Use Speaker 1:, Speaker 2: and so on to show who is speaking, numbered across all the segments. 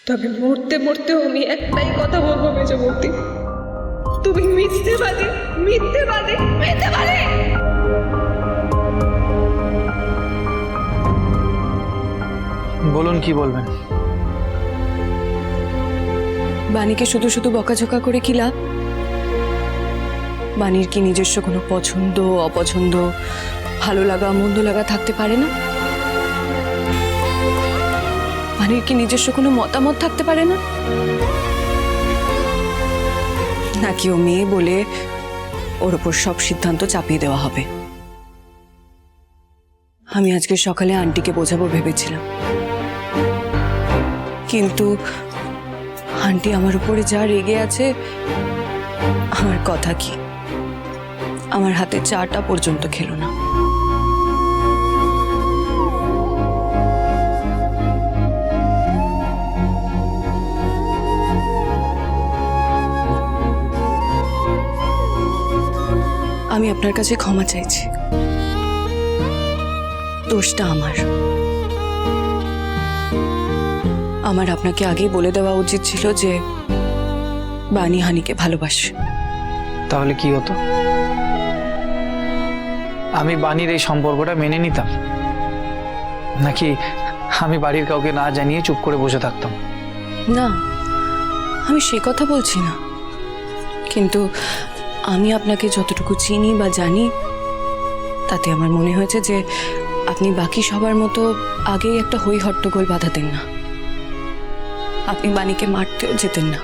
Speaker 1: তবে মরতে মরতেও আমি একটাই কথা বলবো মেজবতী, তুমি মিথ্যেবাদী, মিথ্যেবাদী, মিথ্যেবাদী।
Speaker 2: বলুন কি বলবেন।
Speaker 3: বাণীকে শুধু শুধু বকাঝকা করে কি লাভ? বাণীর কি নিজস্ব কোনো পছন্দ অপছন্দ, ভালো লাগা মন্দ লাগা থাকতে পারে না? বাণীর কি নিজস্ব কোনো মতামত থাকতে পারে না? নাকি ও মেয়ে বলে ওর উপর সব সিদ্ধান্ত চাপিয়ে দেওয়া হবে? আমি আজকে সকালে আন্টিকে বোঝাবো ভেবেছিলাম, কিন্তু আন্টি আমার উপরে যা রেগে আছে, আমার কথা কি, আমার হাতে চাটা পর্যন্ত খেলো না। আমি আপনার কাছে ক্ষমা চাইছি, দোষটা আমার আপনাকে আগেই বলে দেওয়া উচিত ছিল যে বাণী হানিকে ভালোবাসে।
Speaker 2: তাহলে কি হতো? আমি বাণীর এই সম্পর্কটা মেনে নিতাম, নাকি আমি বাড়ির কাউকে না জানিয়ে চুপ করে বসে থাকতাম?
Speaker 3: না, আমি সে কথা বলছি না, কিন্তু আমি আপনাকে যতটুকু চিনি বা জানি, তাতে আমার মনে হয়েছে যে আপনি বাকি সবার মতো আগেই একটা হই হট্টগোল বাঁধাতেন না, আপনি বাণীকে মারতেও যেতেন না।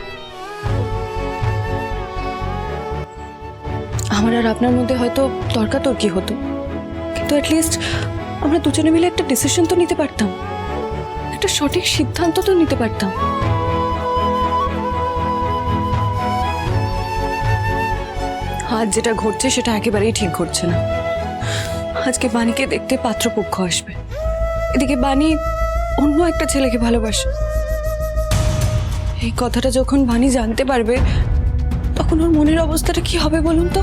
Speaker 3: আমার আর আপনার মধ্যে হয়তো তর্কাতর্কি হতো, কিন্তু অ্যাটলিস্ট আমরা দুজনে মিলে একটা ডিসিশন তো নিতে পারতাম, একটা সঠিক সিদ্ধান্ত তো নিতে পারতাম। আজ যেটা ঘটছে সেটা একেবারেই ঠিক ঘটছে না। আজকে বাণীকে দেখতে পাত্রপক্ষ আসবে, এদিকে বাণী অন্য একটা ছেলেকে ভালোবাসে। এই কথাটা যখন বাণী জানতে পারবে, তখন ওর মনের অবস্থাটা কি হবে বলুন তো?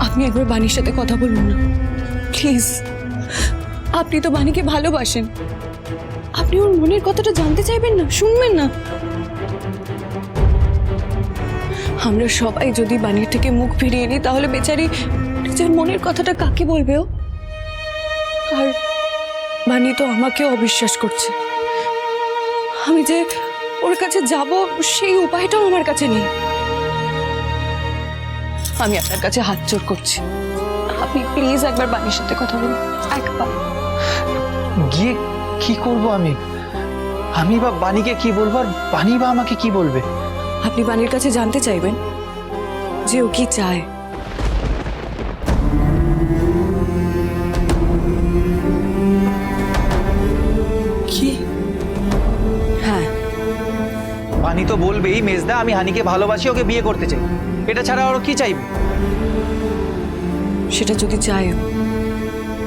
Speaker 3: আপনি একবার বাণীর সাথে কথা বলুন না প্লিজ। আপনি তো বাণীকে ভালোবাসেন, আপনি ওর মনের কথাটা জানতে চাইবেন না, শুনবেন না? আমরা সবাই যদি বাণীর থেকে মুখ ফিরিয়ে নিই, তাহলে বেচারি নিজের মনের কথাটা কাকে বলবে ও? আর বাণী তো আমাকেও অবিশ্বাস করছে। আমি যে ওর কাছে যাব সেই উপায়টাও আমার কাছে নেই। আমি আপনার কাছে হাত জোড় করছি, আপনি প্লিজ একবার বাণীর সাথে কথা বলুন, একবার।
Speaker 2: গিয়ে কি করব আমি? আমি বা বাণীকে কি বলবো, আর বাণী বা আমাকে কি বলবে?
Speaker 3: আপনি বাণীর কাছে জানতে চাইবেন যে ও কি চায়।
Speaker 2: কি?
Speaker 3: হ্যাঁ,
Speaker 2: বাণী তো বলবেই মেজদা আমি হানিকে ভালোবাসি, ওকে বিয়ে করতে চাই, এটা ছাড়া ওর কি চাইবে?
Speaker 3: সেটা যদি চায় ও,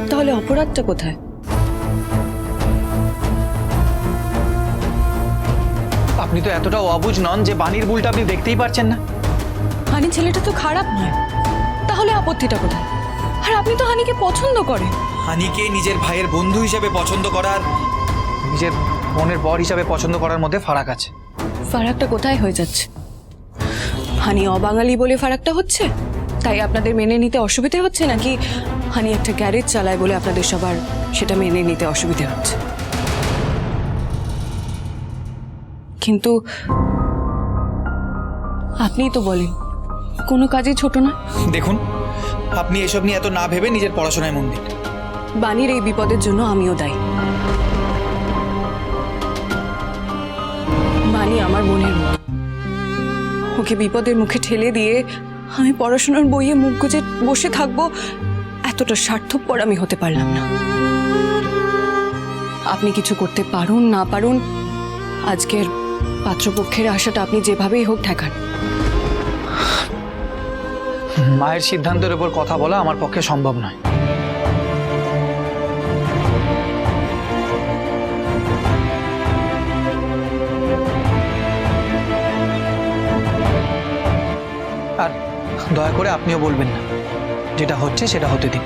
Speaker 3: তাহলে অপরাধটা কোথায়?
Speaker 2: আপনি তো এতটাও অবুঝ নন যে বাণীর ভুলটা আপনি দেখতেই পারছেন না।
Speaker 3: হানি ছেলেটা তো খারাপ নয়, তাহলে আপত্তিটা কোথায়? আর আপনি তো হানিকে পছন্দ করেন।
Speaker 4: হানিকে নিজের ভাইয়ের বন্ধু হিসেবে পছন্দ করার,
Speaker 2: নিজের বোনের বর হিসাবে পছন্দ করার মধ্যে ফারাক আছে।
Speaker 3: ফারাকটা কোথায় হয়ে যাচ্ছে? হানি অবাঙালি বলে ফারাকটা হচ্ছে, তাই আপনাদের মেনে নিতে অসুবিধে হচ্ছে, নাকি হানি একটা গ্যারেজ চালায় বলে আপনাদের সবার সেটা মেনে নিতে অসুবিধে হচ্ছে? কিন্তু আপনিই তো বলেন কোনো কাজই ছোট না।
Speaker 4: দেখুন আপনি এসব নিয়ে এত না ভেবে নিজের পড়াশোনায় মন দিন।
Speaker 3: বাণীর এই বিপদের জন্য আমিও দায়ী। বাণী আমার বোনের মতো, ওকে বিপদের মুখে ঠেলে দিয়ে আমি পড়াশোনার বইয়ে মুখ গুজে বসে থাকবো, এতটা স্বার্থপর আমি হতে পারলাম না। আপনি কিছু করতে পারুন না পারুন, আজকের পাত্রপক্ষের আশাটা আপনি যেভাবেই হোক ঠেকান।
Speaker 2: মায়ের সিদ্ধান্তের উপর কথা বলা আমার পক্ষে সম্ভব নয়। আর দয়া করে আপনিও বলবেন না, যেটা হচ্ছে সেটা হতে দিন।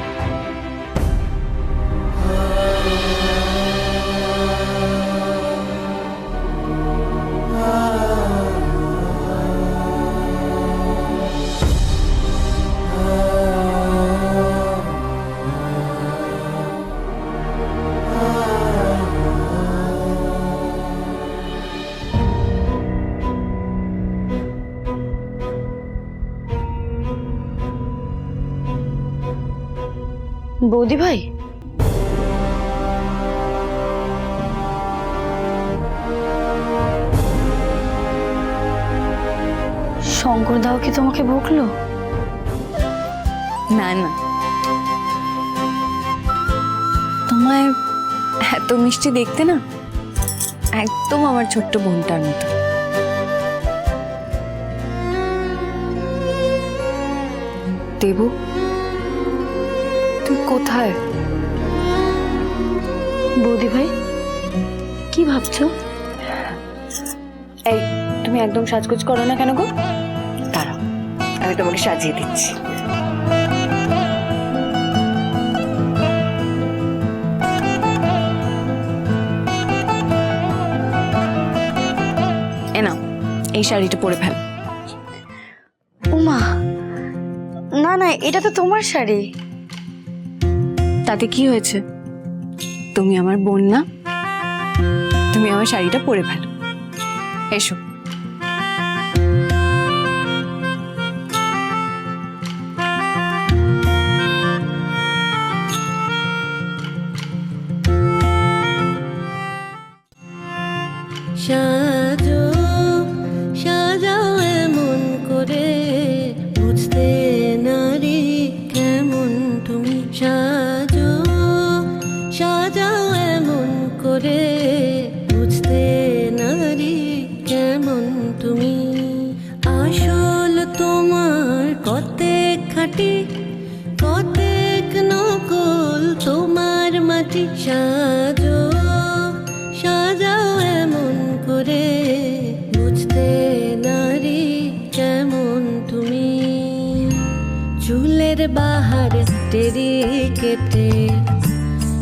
Speaker 3: বৌদি ভাই, শঙ্কর দাও কি তোমাকে বকলো? না না, তোমায় এত মিষ্টি দেখতে না, একদম আমার ছোট্ট বোনটার মতো। দেবু, তুই কোথায়? বৌদি ভাই, কি ভাবছো? এই, তুমি একদম সাজগোজ করো না কেন গো? দাঁড়াও, আমি তোমাকে সাজিয়ে দিচ্ছি। এ নাও, এই শাড়িটা পরে ফেল। উমা, না না, এটা তো তোমার শাড়ি। তাতে কি হয়েছে? তুমি আমার বোন না? তুমি আমার শাড়িটা পরে ফেলো। এসো।
Speaker 5: সাজো সাজাও এমন করে, বুঝতে নারী কেমন তুমি। সাজো সাজাও এমন করে, বুঝতে নারী কেমন তুমি। আসল তোমার কতেক খাঁটি, কতেক নকল তোমার মাটি। সাজো সাজাও এমন করে, বুঝতে নারী কেমন তুমি। চুলের বাহার টেরি কেটে,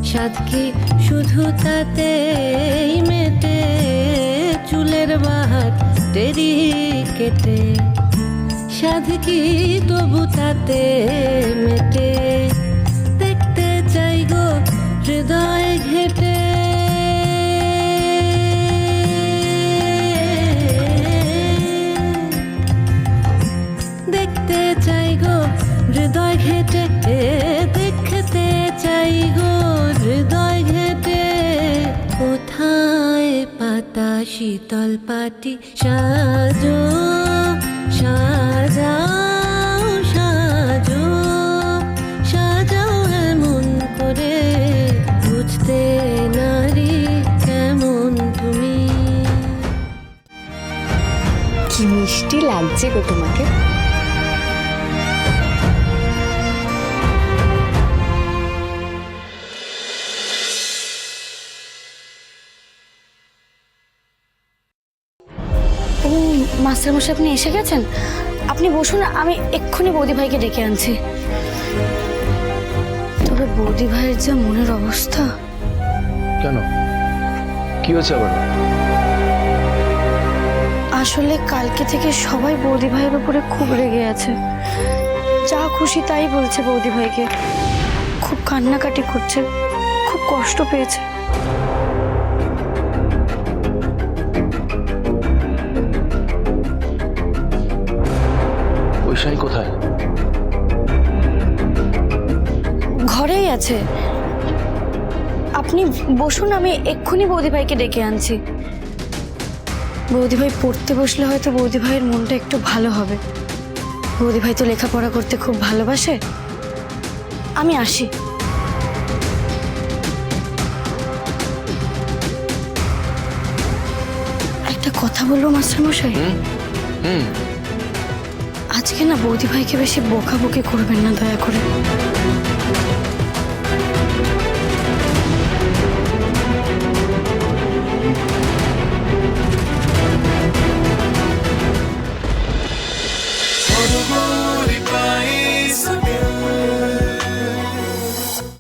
Speaker 5: সাদকি শুধু তাতেই মেটে। চুলের বাহার টেরি কেটে, সাদকি তবু তাতে মেটে। দেখতে চাই গো হৃদয় ঘেটে, দেখতে চাই গো হৃদয় ঘেটে, দেখতে চাই গো হৃদয় ঘেটে। কোথায় পাতা শীতল পাটি। সাজো সাজাও সাজো সাজাও এমন করে, বুঝতে নারী কেমন তুমি।
Speaker 3: কি মিষ্টি লাগছে গো তোমাকে। মাস্টারমশাই, আপনি এসে গেছেন? আপনি বসুন, আমি এক্ষুনি বৌদি ভাইকে ডেকে আনছি। তবে বৌদি ভাইয়ের যা মনের অবস্থা।
Speaker 6: কেন, কি হয়েছে আবার?
Speaker 3: আসলে কালকে থেকে সবাই বৌদি ভাইয়ের উপরে খুব রেগে আছে। যা খুশি তাই বলছে বৌদি ভাইকে। খুব কান্নাকাটি করছে, খুব কষ্ট পেয়েছে।
Speaker 6: ঐশাই কোথায়?
Speaker 3: ঘরেই আছে। আপনি বসুন, আমি এক্ষুনি বৌদি ভাইকে ডেকে আনছি। বৌদি ভাই পড়তে বসলে হয়তো বৌদি ভাইয়ের মনটা একটু ভালো হবে। বৌদি ভাই তো লেখাপড়া করতে খুব ভালোবাসে। আমি আসি। একটা কথা বলবো মাস্টারমশাই? আজকে না বৌদি ভাইকে বেশি বকাবকি করবেন না, দয়া করে।